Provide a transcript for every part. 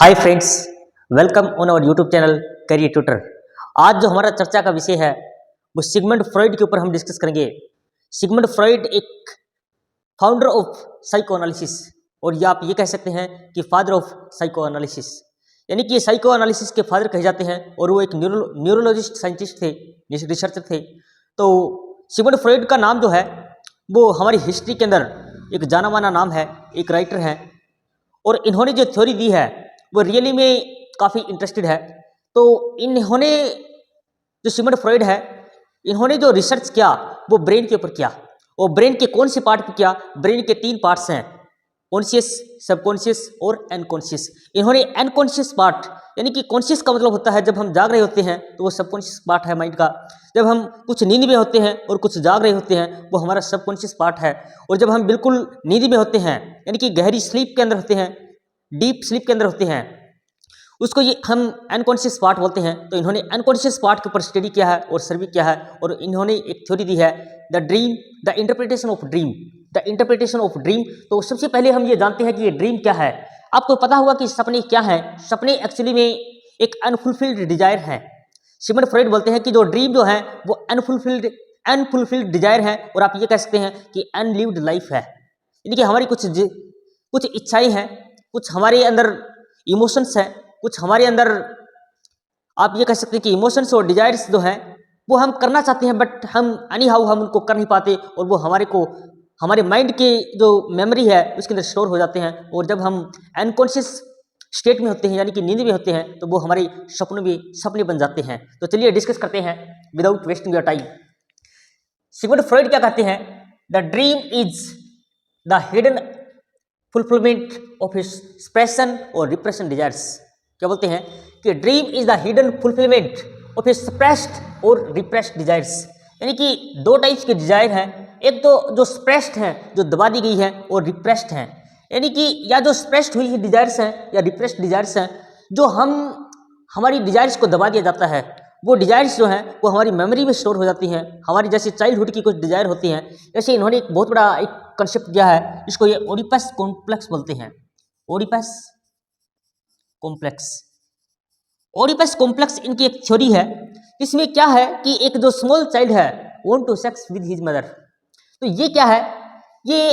Hi friends, welcome on our YouTube channel career tutor. आज जो हमारा चर्चा का विषय है वो सिगमंड फ्रॉइड के ऊपर हम डिस्कस करेंगे। सिगमंड फ्रॉइड एक फाउंडर ऑफ साइको एनालिसिस और या आप ये कह सकते हैं कि फादर ऑफ साइको एनालिसिस, यानी कि ये साइको एनालिसिस के फादर कहे जाते हैं और वो एक न्यूरोलॉजिस्ट साइंटिस्ट थे, रिसर्चर थे। तो सिगमंड फ्रॉइड का नाम जो है वो हमारी हिस्ट्री के अंदर एक जाना माना नाम है, एक राइटर हैं और इन्होंने जो थ्योरी दी है वो रियली में काफ़ी इंटरेस्टेड है। तो इन्होंने जो सिगमंड फ्रॉइड है, इन्होंने जो रिसर्च किया वो ब्रेन के ऊपर किया और ब्रेन के कौन से पार्ट पे किया। ब्रेन के 3 पार्ट्स हैं, कॉन्शियस, सबकॉन्शियस और अनकॉन्शियस। इन्होंने अनकॉन्शियस पार्ट, यानी कि कॉन्शियस का मतलब होता है जब हम जाग रहे होते हैं तो वो सबकॉन्शियस पार्ट है माइंड का। जब हम कुछ नींद में होते हैं और कुछ जाग रहे होते हैं वो हमारा सबकॉन्शियस पार्ट है। और जब हम बिल्कुल नींद में होते हैं, यानी कि गहरी स्लीप के अंदर होते हैं, डीप स्लीप के अंदर होते हैं, उसको ये हम अनकॉन्शियस पार्ट बोलते हैं। तो इन्होंने अनकॉन्शियस पार्ट के ऊपर स्टडी किया है और सर्वे किया है और इन्होंने एक थ्योरी दी है, the dream, the interpretation of dream, the interpretation of dream. तो सबसे पहले हम ये जानते हैं कि ये ड्रीम क्या है। आपको पता होगा कि सपने क्या है। सपने एक्चुअली में एक अनफुलफिल्ड डिजायर है। सिगमंड फ्रॉइड बोलते हैं कि जो ड्रीम जो है वो अनफुलफिल्ड डिजायर है और आप ये कह सकते हैं कि अनलिव्ड लाइफ है। यानी कि हमारी कुछ इच्छाएं हैं, कुछ हमारे अंदर इमोशंस हैं, कुछ हमारे अंदर आप ये कह सकते हैं कि इमोशंस और डिजायर्स जो हैं वो हम करना चाहते हैं बट हम एनीहाउ हम उनको कर नहीं पाते और वो हमारे माइंड के जो मेमोरी है उसके अंदर स्टोर हो जाते हैं। और जब हम अनकॉन्शियस स्टेट में होते हैं, यानी कि नींद में होते हैं, तो वो हमारे सपनों में सपने बन जाते हैं। तो चलिए डिस्कस करते हैं without wasting your time. Sigmund Freud क्या कहते हैं? The dream is the hidden fulfilment of expression और रिप्रेशन डिजायर्स। क्या बोलते हैं कि dream is the hidden fulfilment of suppressed और रिप्रेस्ड डिजायर्स। यानी कि 2 टाइप्स के डिजायर हैं, एक तो जो सप्रेस्ड है, जो दबा दी गई है, और रिप्रेस्ड है, यानी कि या जो सप्रेस्ड हुई डिजायर्स हैं या रिप्रेस्ड डिजायर्स हैं, जो हमारी डिजायर्स को दबा दिया जाता है। वो डिजायर्स जो हैं वो हमारी मेमोरी में स्टोर हो जाती हैं, हमारी जैसे चाइल्डहुड की कुछ डिजायर होती हैं। जैसे इन्होंने एक बहुत बड़ा एक कंसेप्ट दिया है, इसको ये ओडिपस कॉम्प्लेक्स बोलते हैं। ओडिपस कॉम्प्लेक्स, ओडिपस कॉम्प्लेक्स इनकी एक थ्योरी है। इसमें क्या है कि एक जो स्मॉल चाइल्ड है want to sex with his mother. तो ये क्या है, ये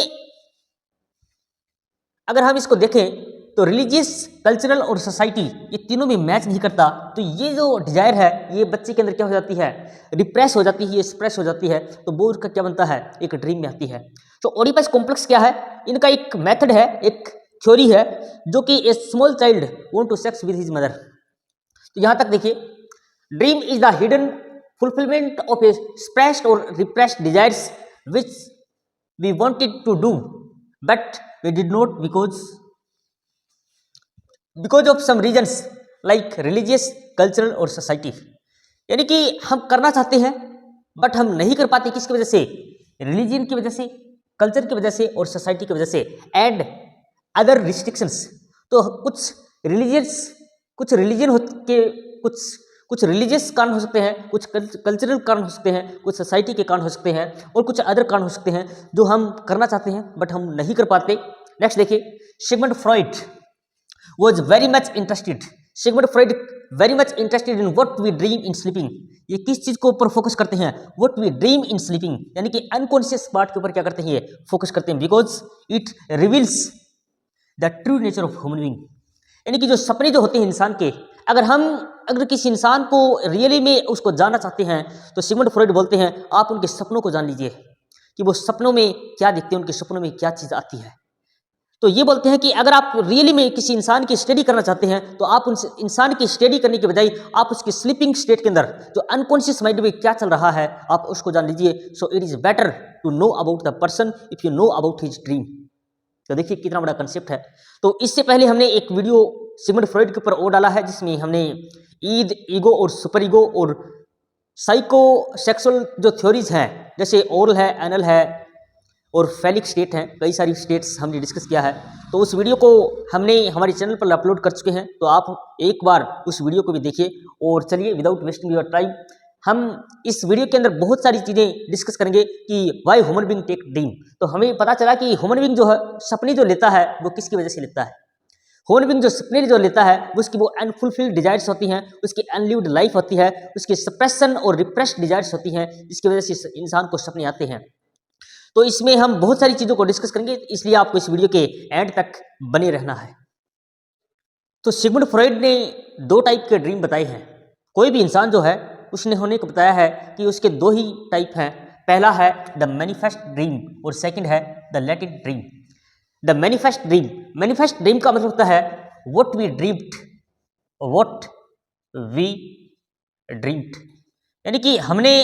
अगर हम इसको देखें तो रिलीजियस, कल्चरल और सोसाइटी, ये तीनों में मैच नहीं करता। तो ये जो डिजायर है ये बच्चे के अंदर क्या हो जाती है, रिप्रेस हो जाती है, ये एक्सप्रेस हो जाती है। तो वो उसका क्या बनता है, एक ड्रीम में आती है। तो ओडिपस कॉम्प्लेक्स क्या है, इनका एक मेथड है, एक थ्योरी है, जो कि a small child want to sex with his mother. तो यहां तक देखिए, dream is the hidden fulfilment of a expressed और repressed desires which we wanted to do but we did not because of some reasons like religious, cultural और society. यानी कि हम करना चाहते हैं बट हम नहीं कर पाते, किसकी वजह से? रिलीजन की वजह से, कल्चर की वजह से और सोसाइटी की वजह से, एंड अदर रिस्ट्रिक्शंस। तो कुछ रिलीजन के कुछ रिलीजियस कारण हो सकते हैं, कुछ कल्चरल कारण हो सकते हैं, कुछ सोसाइटी के कारण हो सकते हैं और कुछ अदर कारण हो सकते हैं जो हम करना चाहते हैं बट हम नहीं कर पाते। नेक्स्ट देखिए, Sigmund Freud was very much interested, Sigmund Freud very much interested in what we dream in sleeping. ये किस चीज को ऊपर फोकस करते हैं? What we dream in sleeping, यानी कि अनकॉन्शियस पार्ट के ऊपर क्या करते हैं, ये फोकस करते हैं। Because it reveals the true nature of human being. यानी कि जो सपने जो होते हैं इंसान के, अगर किसी इंसान को रियली में उसको जानना चाहते हैं तो सिगमंड फ्रॉइड बोलते हैं आप उनके सपनों को जान लीजिए कि वो सपनों में क्या देखते हैं, उनके सपनों में क्या चीज़ आती है। तो ये बोलते हैं कि अगर आप रियली में किसी इंसान की स्टडी करना चाहते हैं तो आप उस इंसान की स्टडी करने के बजाय आप उसकी स्लीपिंग स्टेट के अंदर जो अनकॉन्शियस माइंड में क्या चल रहा है आप उसको जान लीजिए। So it is better to know about the person if you know about his dream. तो देखिए कितना बड़ा कंसेप्ट है। तो इससे पहले हमने एक वीडियो सिगमंड फ्रॉइड के ऊपर और डाला है जिसमें हमने ईगो और सुपर ईगो और साइको सेक्सुअल जो थ्योरीज हैं, जैसे ओरल है, एनल है और फैलिक स्टेट हैं, कई सारी स्टेट्स हमने डिस्कस किया है। तो उस वीडियो को हमने हमारे चैनल पर अपलोड कर चुके हैं, तो आप एक बार उस वीडियो को भी देखिए। और चलिए विदाउट वेस्टिंग योर टाइम, हम इस वीडियो के अंदर बहुत सारी चीज़ें डिस्कस करेंगे कि why human being take dream. तो हमें पता चला कि ह्यूमन बीइंग जो है सपने जो लेता है वो किसकी वजह से लेता है। ह्यूमन जो सपने जो लेता है उसकी वो अनफुलफिल्ड डिजायर्स होती हैं, उसकी अनलिव्ड लाइफ होती है, उसकी सप्रेशन और रिप्रेस्ड डिजायर्स होती हैं, जिसकी वजह से इंसान को सपने आते हैं। तो इसमें हम बहुत सारी चीज़ों को डिस्कस करेंगे, इसलिए आपको इस वीडियो के एंड तक बने रहना है। तो सिगमुंड फ्रॉइड ने 2 टाइप के ड्रीम बताए हैं। कोई भी इंसान जो है उसने होने को बताया है कि उसके 2 ही टाइप हैं। पहला है द मैनिफेस्ट ड्रीम और सेकंड है the latent dream. The manifest dream का मतलब होता है व्हाट वी ड्रीम्ड, यानी कि हमने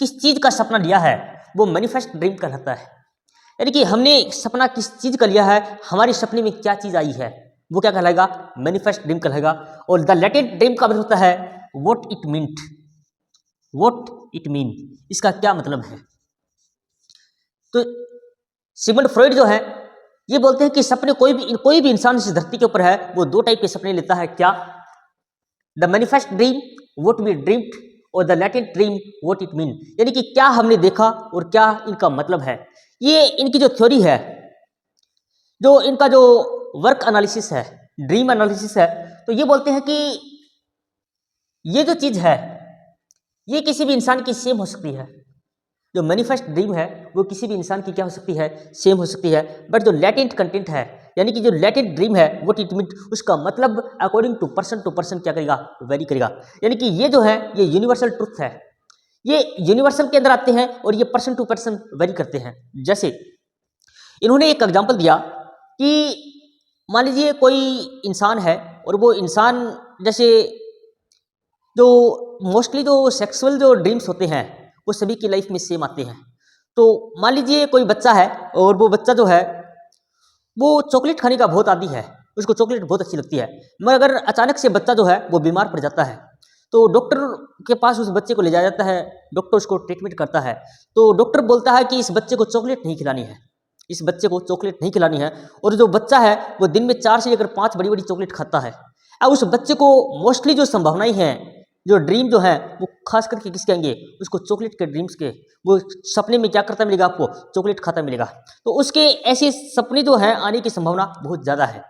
किस चीज का सपना लिया है वो मैनिफेस्ट ड्रीम कहलाता है। यानी कि हमने सपना किस चीज का लिया है, हमारे सपने में क्या चीज आई है, वो क्या कहलाएगा, मैनिफेस्ट ड्रीम कहलाएगा। और द लेटेंट ड्रीम का मतलब होता है व्हाट इट मीन, इसका क्या मतलब है। तो सिगमंड फ्रॉइड जो है ये बोलते हैं कि सपने कोई भी इंसान इस धरती के ऊपर है वो 2 टाइप के सपने लेता है। क्या, the manifest dream what we dreamed और the latent dream what it mean, यानी कि क्या हमने देखा और क्या इनका मतलब है। ये इनकी जो थ्योरी है, जो इनका जो वर्क एनालिसिस है, ड्रीम एनालिसिस है, तो ये बोलते हैं कि ये जो चीज है ये किसी भी इंसान की सेम हो सकती है। जो मैनिफेस्ट ड्रीम है वो किसी भी इंसान की क्या हो सकती है, सेम हो सकती है। बट जो लेटेंट कंटेंट है, यानी कि जो लेटेंट ड्रीम है व्हाट इट मीन, उसका मतलब अकॉर्डिंग टू पर्सन क्या करेगा, वेरी करेगा। यानी कि ये जो है ये यूनिवर्सल ट्रुथ है, ये यूनिवर्सल के अंदर आते हैं और ये पर्सन टू पर्सन वेरी करते हैं। जैसे इन्होंने एक एग्जांपल दिया कि मान लीजिए कोई इंसान है और वो इंसान जैसे जो मोस्टली जो सेक्सुअल जो ड्रीम्स होते हैं वो सभी की लाइफ में सेम आते हैं। तो मान लीजिए कोई बच्चा है और वो बच्चा जो है वो चॉकलेट खाने का बहुत आदी है, उसको चॉकलेट बहुत अच्छी लगती है, मगर अगर अचानक से बच्चा जो है वो बीमार पड़ जाता है तो डॉक्टर के पास उस बच्चे को ले जाया जाता है, डॉक्टर उसको ट्रीटमेंट करता है। तो डॉक्टर बोलता है कि इस बच्चे को चॉकलेट नहीं खिलानी है, इस बच्चे को चॉकलेट नहीं खिलानी है। और जो बच्चा है वो दिन में 4 से लेकर 5 बड़ी बड़ी चॉकलेट खाता है। अब उस बच्चे को मोस्टली जो संभावनाएं हैं, जो ड्रीम जो है वो खास करके किसके आएंगे, उसको चॉकलेट के ड्रीम्स के, वो सपने में क्या करता मिलेगा आपको, चॉकलेट खाता मिलेगा। तो उसके ऐसे सपने जो हैं आने की संभावना बहुत ज़्यादा है।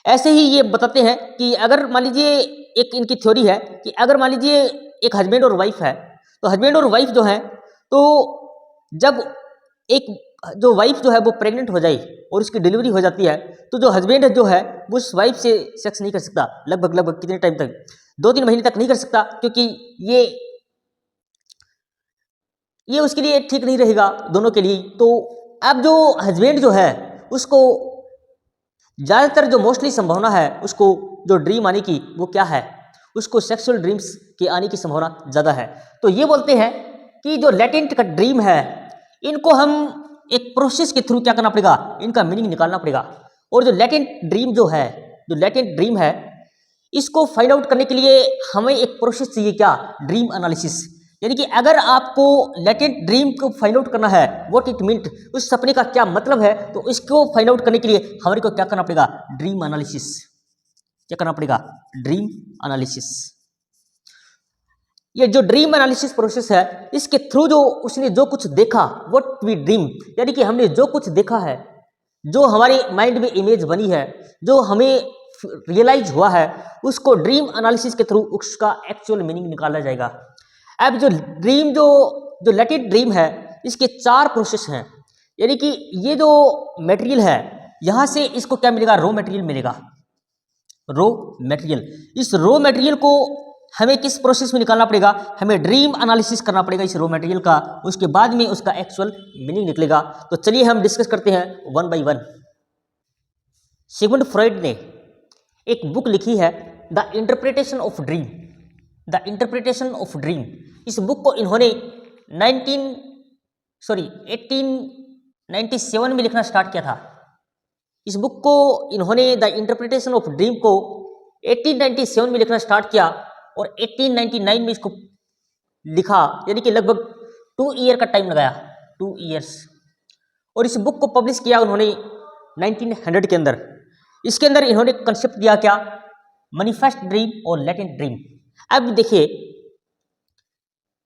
ऐसे ही ये बताते हैं कि अगर मान लीजिए एक इनकी थ्योरी है कि अगर मान लीजिए एक हस्बैंड और वाइफ है, तो हस्बैंड और वाइफ जो है तो जब एक जो वाइफ जो है वो प्रेग्नेंट हो जाए और उसकी डिलीवरी हो जाती है तो जो हस्बैंड जो है वो उस वाइफ से सेक्स नहीं कर सकता, लगभग कितने टाइम तक, 2-3 महीने तक नहीं कर सकता, क्योंकि ये उसके लिए ठीक नहीं रहेगा दोनों के लिए। तो अब जो हस्बैंड जो है उसको ज़्यादातर जो मोस्टली संभावना है उसको जो ड्रीम आने की वो क्या है, उसको सेक्सुअल ड्रीम्स के आने की संभावना ज़्यादा है। तो ये बोलते हैं कि जो लेटेंट का ड्रीम है इनको हम एक प्रोसेस के थ्रू क्या करना पड़ेगा, इनका मीनिंग निकालना पड़ेगा। और जो लेटेंट ड्रीम है इसको फाइंड आउट करने के लिए हमें एक प्रोसेस चाहिए, क्या, ड्रीम एनालिसिस। यानी कि अगर आपको लेटेंट ड्रीम को फाइंड आउट करना है व्हाट इट मीन्ट, उस सपने का क्या मतलब है, तो इसको फाइंड आउट करने के लिए हमारे को क्या करना पड़ेगा, ड्रीम एनालिसिस। क्या करना पड़ेगा, ड्रीम एनालिसिस। ये जो ड्रीम एनालिसिस प्रोसेस है इसके थ्रू जो उसने जो कुछ देखा व्हाट वी ड्रीम, यानी कि हमने जो कुछ देखा है, जो हमारे माइंड में इमेज बनी है, जो हमें रियलाइज हुआ है, उसको ड्रीम एनालिसिस के थ्रू उसका एक्चुअल मीनिंग निकाला जाएगा। अब जो ड्रीम जो लेटेंट ड्रीम है इसके 4 प्रोसेस हैं। यानी कि ये जो मटेरियल है यहाँ से इसको क्या मिलेगा, रॉ मटेरियल मिलेगा, रॉ मटेरियल। इस रॉ मटेरियल को हमें किस प्रोसेस में निकालना पड़ेगा, हमें ड्रीम एनालिसिस करना पड़ेगा इस रॉ मटेरियल का, उसके बाद में उसका एक्चुअल मीनिंग निकलेगा। तो चलिए हम डिस्कस करते हैं one by one. Sigmund Freud ने एक बुक लिखी है the interpretation of dream, the interpretation of dream. इस बुक को इन्होंने 1897 में लिखना स्टार्ट किया था। इस बुक को इन्होंने द इंटरप्रिटेशन ऑफ ड्रीम को 1897 में लिखना स्टार्ट किया और 1899 में इसको लिखा, यानी कि लगभग 2 ईयर का टाइम लगाया, 2 ईयर्स। और इस बुक को पब्लिश किया उन्होंने 1900 के अंदर। इसके अंदर इन्होंने कंसेप्ट दिया क्या, मैनिफेस्ट ड्रीम और लेटेंट ड्रीम। अब देखिए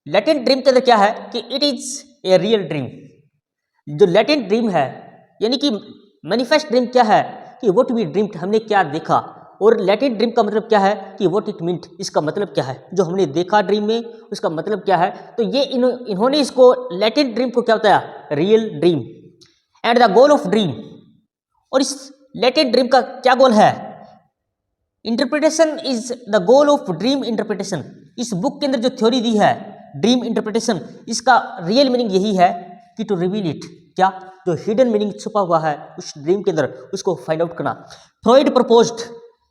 लेटेंट ड्रीम के अंदर क्या है कि it is a real dream. जो लेटेंट ड्रीम है यानी कि मैनिफेस्ट ड्रीम क्या है, कि व्हाट वी ड्रीम्ड, हमने क्या देखा, और लेटेंट ड्रीम का मतलब क्या है कि व्हाट इट मींट, इसका मतलब क्या है, जो हमने देखा ड्रीम में उसका मतलब क्या है। तो ये इन्होंने इसको लेटेंट ड्रीम को क्या बताया, real dream. And the goal of dream, और इस लेटेंट ड्रीम का क्या गोल है, interpretation is the goal of dream interpretation. इस बुक के अंदर जो थ्योरी दी है ड्रीम इंटरप्रिटेशन, इसका रियल मीनिंग यही है कि टू रिवील इट, क्या, जो हिडन मीनिंग छुपा हुआ है उस ड्रीम के अंदर उसको फाइंड आउट करना। फ्रॉइड प्रपोज्ड,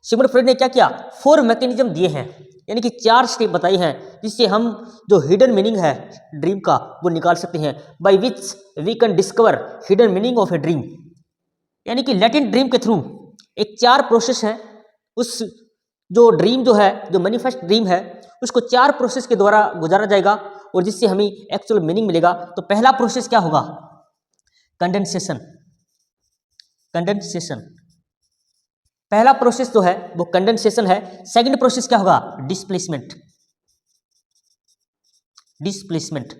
सिगमंड फ्रॉइड ने क्या किया, 4 मैकेनिज्म दिए हैं, यानी कि 4 स्टेप बताई हैं जिससे हम जो हिडन मीनिंग है ड्रीम का वो निकाल सकते हैं। By which we can discover hidden meaning of a dream, यानी कि लेटेंट ड्रीम के थ्रू एक 4 प्रोसेस है, उस जो ड्रीम जो है, जो मैनिफेस्ट ड्रीम है उसको 4 प्रोसेस के द्वारा गुजारा जाएगा और जिससे हमें एक्चुअल मीनिंग मिलेगा। तो पहला प्रोसेस क्या होगा, कंडेंसेशन। कंडेंसेशन पहला प्रोसेस जो है वो कंडेंसेशन है। सेकंड प्रोसेस क्या होगा, डिस्प्लेसमेंट। डिस्प्लेसमेंट।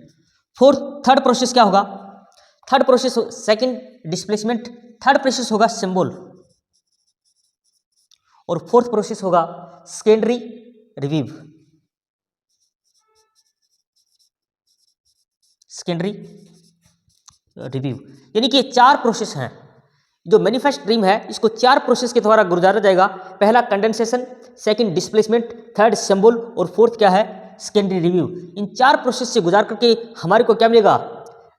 थर्ड प्रोसेस क्या होगा, third process, second displacement, third process होगा सिंबल, और फोर्थ प्रोसेस होगा सेकेंडरी रिव्यू। सेकेंडरी रिव्यू, यानी कि ये 4 प्रोसेस हैं। जो मैनिफेस्ट ड्रीम है इसको 4 प्रोसेस के द्वारा गुजारा जाएगा। पहला condensation, second displacement, third symbol और फोर्थ क्या है, सेकेंडरी रिव्यू। इन 4 प्रोसेस से गुजार करके हमारे को क्या मिलेगा,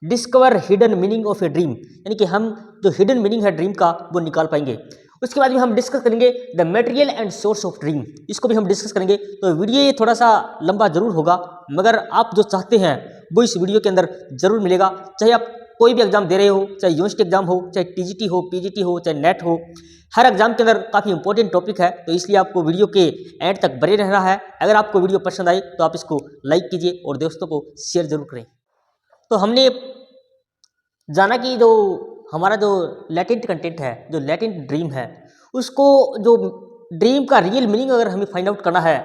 discover hidden meaning of a dream, यानी कि हम जो हिडन मीनिंग है ड्रीम का वो निकाल पाएंगे। उसके बाद में हम डिस्कस करेंगे the material and source of dream, इसको भी हम डिस्कस करेंगे। तो वीडियो ये थोड़ा सा लंबा जरूर होगा, मगर आप जो चाहते हैं वो इस वीडियो के अंदर जरूर मिलेगा। चाहे आप कोई भी एग्जाम दे रहे हो, चाहे यूनिवर्सिटी एग्जाम हो, चाहे टीजीटी हो, पीजीटी हो, चाहे नेट हो, हर एग्जाम के अंदर काफ़ी इंपॉर्टेंट टॉपिक है, तो इसलिए आपको वीडियो के एंड तक बने रहना है। अगर आपको वीडियो पसंद आए तो आप इसको लाइक कीजिए और दोस्तों को शेयर जरूर करें। तो हमने जाना कि जो हमारा जो लेटेंट कंटेंट है, जो लेटेंट ड्रीम है, उसको जो ड्रीम का रियल मीनिंग अगर हमें फाइंड आउट करना है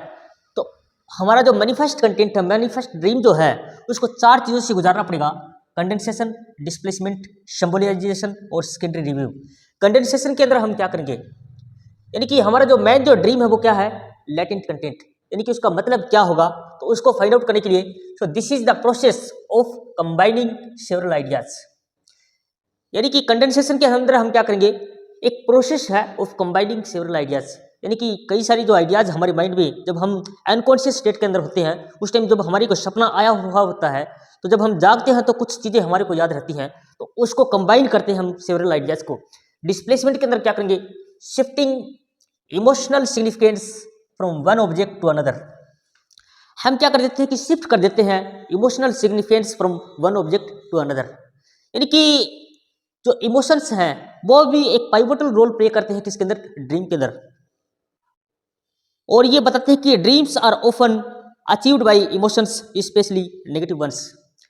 तो हमारा जो मैनिफेस्ट कंटेंट है, मैनिफेस्ट ड्रीम जो है, उसको 4 चीज़ों से गुजारना पड़ेगा, कंडेंसेशन, डिस्प्लेसमेंट, सिंबलाइजेशन और सेकेंडरी रिव्यू। कंडेंसेशन के अंदर हम क्या करेंगे, यानी कि हमारा जो मेन जो ड्रीम है वो क्या है, लेटेंट कंटेंट, यानी कि उसका मतलब क्या होगा। तो उसको फाइंड आउट करने के लिए so this is the process of combining several ideas, यानी कि कंडेंसेशन के अंदर हम क्या करेंगे, एक प्रोसेस है ऑफ कंबाइनिंग सेवरल आइडियाज, यानी कि कई सारी जो आइडियाज हमारे माइंड में जब हम अनकॉन्शियस स्टेट के अंदर होते हैं, उस टाइम जब हमारी को सपना आया हुआ होता है, तो जब हम जागते हैं तो कुछ चीज़ें हमारे को याद रहती हैं, तो उसको कंबाइन करते हैं हम सेवरल आइडियाज को। डिस्प्लेसमेंट के अंदर क्या करेंगे, shifting emotional significance from one object to another, हम क्या कर देते हैं कि शिफ्ट कर देते हैं emotional significance from one object to another, यानी कि जो इमोशंस हैं वो भी एक पाइवोटल रोल प्ले करते हैं किसके अंदर, ड्रीम के अंदर। और ये बताते हैं कि dreams are often achieved by emotions specially negative ones,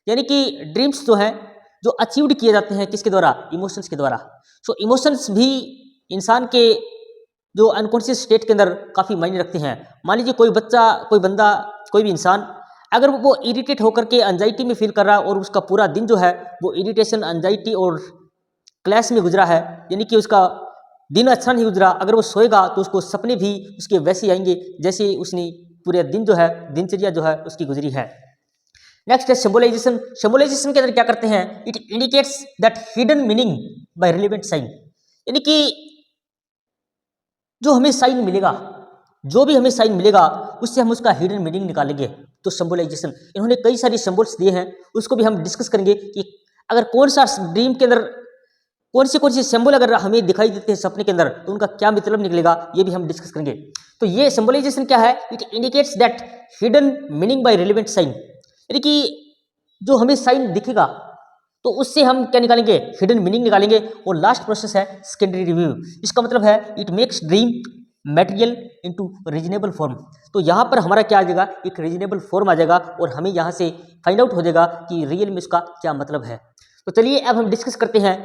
यानी कि ड्रीम्स जो है जो अचीव्ड किए जाते हैं किसके द्वारा, इमोशंस के द्वारा। सो इमोशंस भी इंसान के जो अनकॉन्शियस स्टेट के अंदर काफ़ी मायने रखते हैं। मान लीजिए कोई बच्चा, कोई बंदा, कोई भी इंसान अगर वो इरिटेट होकर के एंजाइटी में फील कर रहा है और उसका पूरा दिन जो है वो इरिटेशन, एंजाइटी और क्लैश में गुजरा है, यानी कि उसका दिन अच्छा नहीं गुजरा, अगर वो सोएगा तो उसको सपने भी उसके वैसे आएंगे जैसे उसने पूरे दिन जो है, दिनचर्या जो है उसकी गुजरी है। नेक्स्ट है सिंबलाइजेशन। सिंबलाइजेशन के अंदर क्या करते हैं, it indicates that hidden meaning by relevant sign, यानी कि जो हमें साइन मिलेगा, जो भी हमें साइन मिलेगा उससे हम उसका हिडन मीनिंग निकालेंगे। तो सिंबलाइजेशन, इन्होंने कई सारी सिंबल्स दिए हैं, उसको भी हम डिस्कस करेंगे कि अगर कौन सा ड्रीम के अंदर कौन सी सिंबल अगर हमें दिखाई देते हैं सपने के अंदर तो उनका क्या मतलब निकलेगा, ये भी हम डिस्कस करेंगे। तो ये सिंबलाइजेशन क्या है, it indicates that hidden meaning by relevant sign, यानी कि जो हमें साइन दिखेगा तो उससे हम क्या निकालेंगे, हिडन मीनिंग निकालेंगे। और लास्ट प्रोसेस है सेकेंडरी रिव्यू, इसका मतलब है it makes dream material into reasonable form. तो यहाँ पर हमारा क्या आ जाएगा, एक रीजनेबल फॉर्म आ जाएगा और हमें यहाँ से फाइंड आउट हो जाएगा कि रियल में इसका क्या मतलब है। तो चलिए अब हम डिस्कस करते हैं।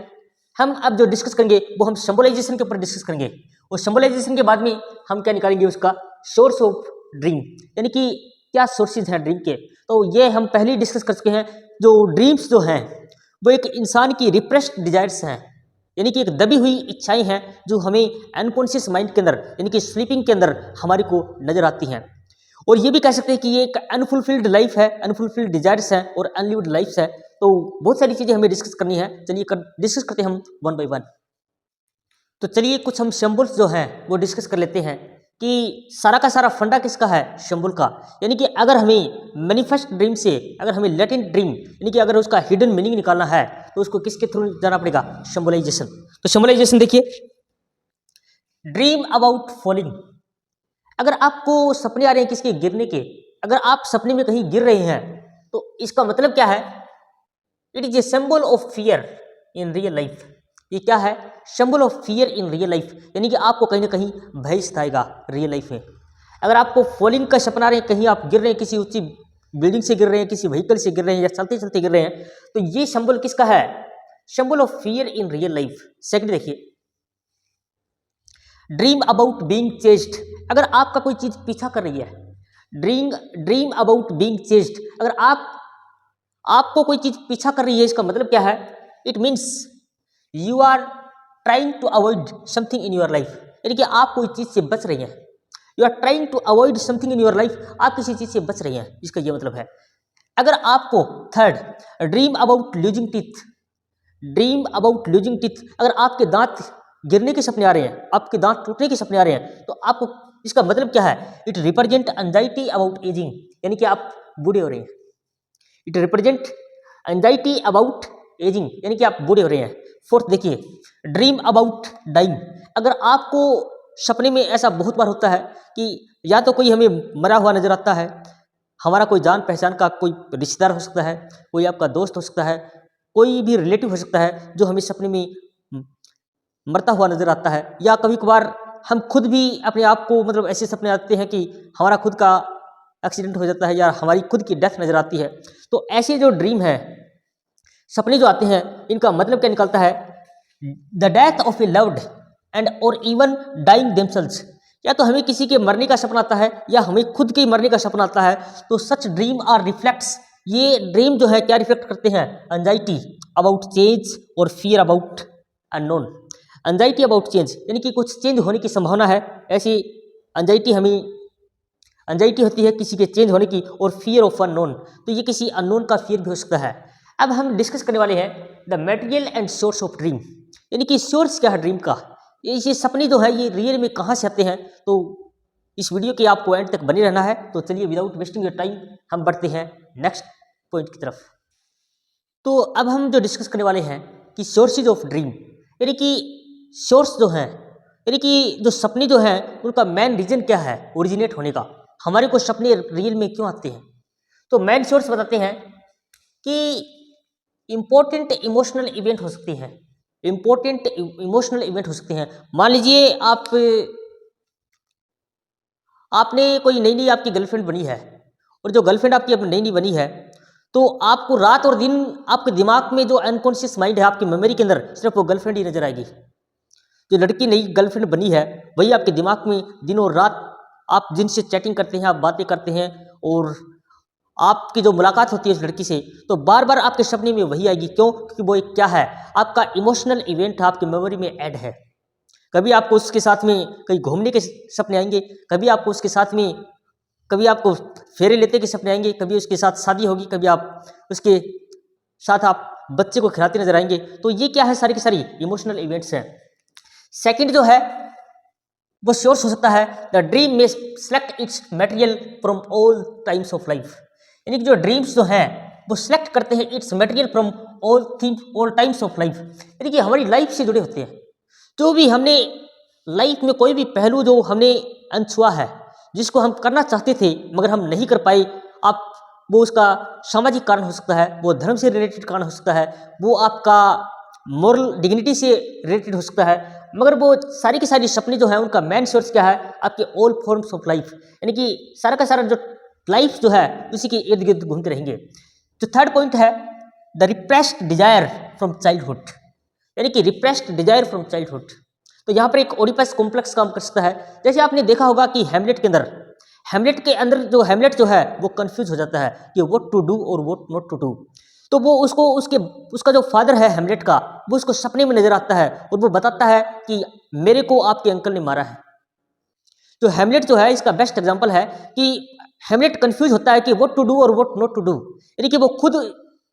हम अब जो डिस्कस करेंगे वो हम सिंबलाइजेशन के ऊपर डिस्कस करेंगे, और सिंबलाइजेशन के बाद में हम क्या निकालेंगे, उसका सोर्स ऑफ ड्रीम, यानी कि क्या सोर्सेज हैं ड्रीम के। तो ये हम पहले ही डिस्कस कर चुके हैं, जो ड्रीम्स जो हैं वो एक इंसान की रिप्रेस्ड डिजायर्स हैं, यानी कि एक दबी हुई इच्छाएं हैं जो हमें अनकॉन्शियस माइंड के अंदर यानी कि स्लीपिंग के अंदर हमारे को नजर आती हैं। और ये भी कह सकते हैं कि ये एक अनफुलफिल्ड लाइफ है, अनफुलफिल्ड डिजायर्स है और अनलिव्ड लाइफ है। तो बहुत सारी चीजें हमें डिस्कस करनी है, चलिए डिस्कस करते हैं हम वन बाय वन। तो चलिए कुछ हम सिंबल्स जो हैं वो डिस्कस कर लेते हैं कि सारा का सारा फंडा किसका है, सिंबल का। यानी कि अगर हमें मैनिफेस्ट ड्रीम से, अगर हमें लेटेंट ड्रीम यानी कि अगर उसका हिडन मीनिंग निकालना है तो उसको किसके थ्रू जाना पड़ेगा, सिंबलाइजेशन। तो सिंबलाइजेशन देखिए, ड्रीम अबाउट फॉलिंग। अगर आपको सपने आ रहे हैं किसके, गिरने के, अगर आप सपने में कहीं गिर रहे हैं तो इसका मतलब क्या है, it is a symbol of fear in real life. ये क्या है, symbol of fear in real life, यानी कि आपको कहीं ना कहीं भय सताएगा रियल लाइफ में। अगर आपको फॉलिंग का सपना आ रहे हैं, कहीं आप गिर रहे हैं, किसी ऊंची बिल्डिंग से गिर रहे हैं, किसी व्हीकल से गिर रहे हैं या चलते चलते गिर रहे हैं, तो ये सिंबल किसका है, symbol of fear in real life. Second देखिए, ड्रीम अबाउट बीइंग चेस्ड। अगर आपका कोई चीज पीछा कर रही है, ड्रीम अबाउट बीइंग चेस्ड, अगर आपको कोई चीज पीछा कर रही है, इसका मतलब क्या है, it means you are trying to avoid something in your life, यानी कि आप कोई चीज से बच रही हैं। You are trying to avoid something in your life, आप किसी चीज से बच रही हैं, इसका यह मतलब है। अगर आपको third, dream about losing teeth, dream about losing teeth, अगर आपके दांत गिरने के सपने आ रहे हैं, आपके दांत टूटने के सपने आ रहे हैं, तो आपको इसका मतलब क्या है, it represent anxiety about ageing, यानी कि आप बूढ़े हो रहे हैं। It represent anxiety about ageing, यानी कि आप बूढ़े हो रहे हैं। फोर्थ देखिए, ड्रीम अबाउट डाइंग। अगर आपको सपने में ऐसा बहुत बार होता है कि या तो कोई हमें मरा हुआ नजर आता है, हमारा कोई जान पहचान का कोई रिश्तेदार हो सकता है, कोई आपका दोस्त हो सकता है, कोई भी रिलेटिव हो सकता है जो हमें सपने में मरता हुआ नजर आता है, या कभी कभार हम खुद भी अपने आप को मतलब ऐसे सपने आते हैं कि हमारा खुद का एक्सीडेंट हो जाता है या हमारी खुद की डेथ नजर आती है। तो ऐसे जो ड्रीम है, सपने जो आते हैं, इनका मतलब क्या निकलता है, the death of A loved and और इवन डाइंग देमसेल्व्स। या तो हमें किसी के मरने का सपना आता है या हमें खुद के मरने का सपना आता है। तो सच ड्रीम आर रिफ्लेक्ट्स, ये ड्रीम जो है क्या रिफ्लेक्ट करते हैं, एंजाइटी अबाउट चेंज और fear about unknown. Anxiety about change, यानी कि कुछ चेंज होने की संभावना है, ऐसी एंजाइटी एंजाइटी होती है किसी के चेंज होने की, और फियर ऑफ अननोन, तो ये किसी अननोन का फियर भी हो सकता है। अब हम डिस्कस करने वाले हैं the material and source of dream, यानी कि सोर्स क्या है ड्रीम का, ये सपने जो है ये रियल में कहाँ से आते हैं। तो इस वीडियो के आपको एंड तक बने रहना है। तो चलिए विदाउट वेस्टिंग योर टाइम हम बढ़ते हैं नेक्स्ट पॉइंट की तरफ। तो अब हम जो डिस्कस करने वाले हैं कि सोर्सेज ऑफ ड्रीम, यानी कि सोर्स जो हैं, यानी कि जो सपने जो हैं उनका मेन रीजन क्या है ओरिजिनेट होने का, हमारे को सपने रियल में क्यों आते हैं। तो मेन सोर्स बताते हैं कि इंपॉर्टेंट इमोशनल इवेंट हो सकते हैं, इंपॉर्टेंट इमोशनल इवेंट हो सकते हैं। मान लीजिए आपने कोई नई नई आपकी गर्लफ्रेंड बनी है, और जो गर्लफ्रेंड आपकी अपनी नई नई बनी है, तो आपको रात और दिन आपके दिमाग में जो अनकॉन्शियस माइंड है, आपकी मेमोरी के अंदर सिर्फ वो गर्लफ्रेंड ही नजर आएगी। जो लड़की नई गर्लफ्रेंड बनी है वही आपके दिमाग में दिन और रात, आप जिनसे चैटिंग करते हैं, आप बातें करते हैं, और आपकी जो मुलाकात होती है उस लड़की से, तो बार बार आपके सपने में वही आएगी। क्यों? क्योंकि वो एक क्या है, आपका इमोशनल इवेंट आपकी मेमोरी में ऐड है। कभी आपको उसके साथ में कहीं घूमने के सपने आएंगे, कभी आपको उसके साथ में, कभी आपको फेरे लेते के सपने आएंगे, कभी उसके साथ शादी होगी, कभी आप उसके साथ आप बच्चे को खिलाते नजर आएंगे। तो ये क्या है, सारी की सारी इमोशनल इवेंट्स हैं। सेकंड जो है वो सोर्स हो सकता है द ड्रीम में select it's material from all times of life, यानी कि जो ड्रीम्स जो हैं वो सिलेक्ट करते हैं it's material from all times of life, यानी कि हमारी लाइफ से जुड़े होते हैं। जो भी हमने लाइफ में कोई भी पहलू जो हमने अनछुआ है, जिसको हम करना चाहते थे मगर हम नहीं कर पाए, आप वो उसका सामाजिक कारण हो सकता है, वो धर्म से रिलेटेड कारण हो सकता है, वो आपका मॉरल डिग्निटी से रिलेटेड हो सकता है, मगर वो सारी की सारी सपने जो है उनका मेन सोर्स क्या है, आपके ऑल फॉर्म्स ऑफ लाइफ, यानी कि सारा का सारा जो लाइफ जो है उसी के इर्द गिर्द घूमते रहेंगे। जो थर्ड पॉइंट है the repressed desire from childhood, यानी कि रिप्रेस्ड डिजायर फ्रॉम चाइल्डहुड। तो यहाँ पर एक ओडिपस कॉम्प्लेक्स काम कर सकता है। जैसे आपने देखा होगा कि हेमलेट के अंदर जो हेमलेट जो है वो कंफ्यूज हो जाता है कि व्हाट टू डू और व्हाट नॉट टू डू। तो वो उसको उसका जो फादर है हेमलेट का, वो उसको सपने में नजर आता है और वो बताता है कि मेरे को आपके अंकल ने मारा है। तो हेमलेट जो है इसका बेस्ट एग्जांपल है कि हेमलेट कंफ्यूज होता है कि व्हाट टू डू और व्हाट नॉट टू डू, यानी कि वो खुद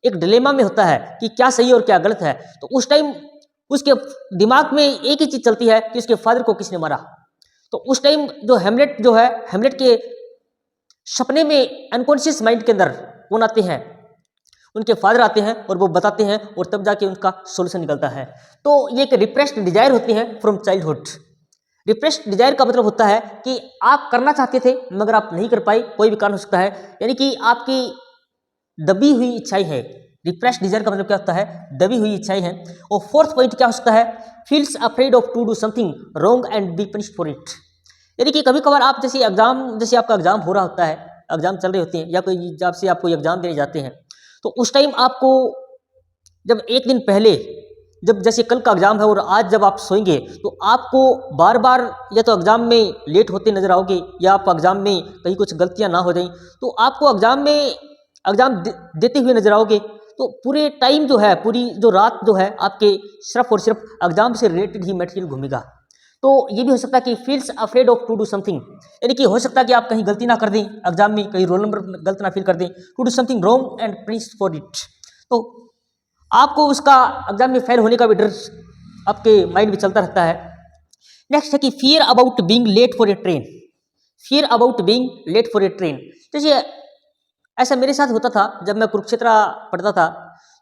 एक डिलेमा में होता है कि क्या सही और क्या गलत है। तो उस टाइम उसके दिमाग में एक ही चीज चलती है कि उसके फादर को किसने मारा। तो उस टाइम जो हेमलेट हेमलेट के सपने में अनकॉन्शियस माइंड के अंदर कौन आते हैं, उनके फादर आते हैं और वो बताते हैं और तब जाके उनका सोल्यूशन निकलता है। तो ये एक रिप्रेस्ड डिजायर होती है फ्रॉम चाइल्डहुड। रिप्रेस्ड डिजायर का मतलब होता है कि आप करना चाहते थे मगर आप नहीं कर पाए, कोई भी कारण हो सकता है, यानी कि आपकी दबी हुई इच्छाएं है। रिप्रेस्ड डिजायर का मतलब क्या होता है, दबी हुई इच्छाएं हैं। और फोर्थ पॉइंट क्या हो सकता है, feels afraid of to do something wrong and be punished for it. यानी कि कभी कभार आप जैसे आपका एग्जाम हो रहा होता है, एग्जाम चल रहे होते हैं या कोई जब से आप कोई एग्जाम देने जाते हैं, तो उस टाइम आपको जब एक दिन पहले, जब जैसे कल का एग्जाम है और आज जब आप सोएंगे तो आपको बार बार या तो एग्जाम में लेट होते नजर आओगे या आप एग्जाम में कहीं कुछ गलतियां ना हो जाएं, तो आपको एग्जाम देते हुए नजर आओगे। तो पूरे टाइम जो है, पूरी जो रात जो है आपके सिर्फ और सिर्फ एग्जाम से रिलेटेड ही मटेरियल घूमेगा। तो ये भी हो सकता है कि feels afraid of to do something, यानी कि हो सकता है कि आप कहीं गलती ना कर दें एग्जाम में, कहीं रोल नंबर गलत ना फिल कर दें, to do something wrong and punish for it. तो आपको उसका एग्जाम में फेल होने का भी डर आपके माइंड में चलता रहता है। नेक्स्ट है कि fear about being late for a train. Fear about being late for a train, जैसे ऐसा मेरे साथ होता था जब मैं कुरुक्षेत्र पढ़ता था।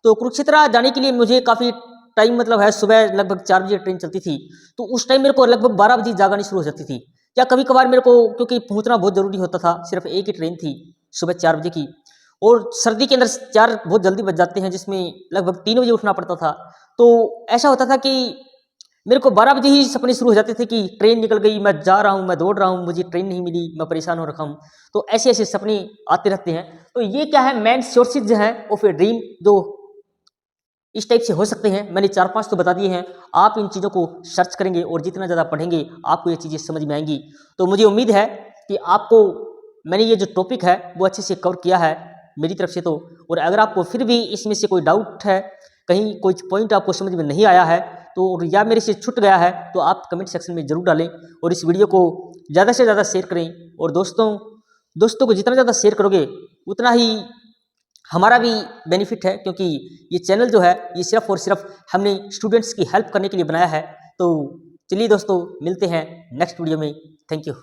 तो कुरुक्षेत्र जाने के लिए मुझे काफ़ी टाइम मतलब है, सुबह लगभग 4 बजे ट्रेन चलती थी, तो उस टाइम मेरे को लगभग 12 बजे जाग आनी शुरू हो जाती थी। या कभी कभार मेरे को, क्योंकि पहुंचना बहुत ज़रूरी होता था, सिर्फ एक ही ट्रेन थी सुबह 4 बजे की, और सर्दी के अंदर 4 बहुत जल्दी बज जाते हैं, जिसमें लगभग 3 बजे उठना पड़ता था। तो ऐसा होता था कि मेरे को 12 बजे ही सपने शुरू हो जाते थे कि ट्रेन निकल गई, मैं जा रहा हूँ, मैं दौड़ रहा हूँ, मुझे ट्रेन नहीं मिली, मैं परेशान हो रखा हूँ। तो ऐसे ऐसे सपने आते रहते हैं। तो ये क्या है, मेन सोर्सेज जो है ऑफ ए ड्रीम, जो इस टाइप से हो सकते हैं। मैंने 4-5 तो बता दिए हैं। आप इन चीज़ों को सर्च करेंगे और जितना ज़्यादा पढ़ेंगे आपको ये चीज़ें समझ में आएंगी। तो मुझे उम्मीद है कि आपको मैंने ये जो टॉपिक है वो अच्छे से कवर किया है मेरी तरफ से। तो और अगर आपको फिर भी इसमें से कोई डाउट है, कहीं कोई पॉइंट आपको समझ में नहीं आया है, तो या मेरे से छूट गया है, तो आप कमेंट सेक्शन में ज़रूर डालें और इस वीडियो को ज़्यादा से ज़्यादा शेयर करें। और दोस्तों को जितना ज़्यादा शेयर करोगे उतना ही हमारा भी बेनिफिट है, क्योंकि ये चैनल जो है ये सिर्फ और सिर्फ हमने स्टूडेंट्स की हेल्प करने के लिए बनाया है। तो चलिए दोस्तों, मिलते हैं नेक्स्ट वीडियो में। Thank you.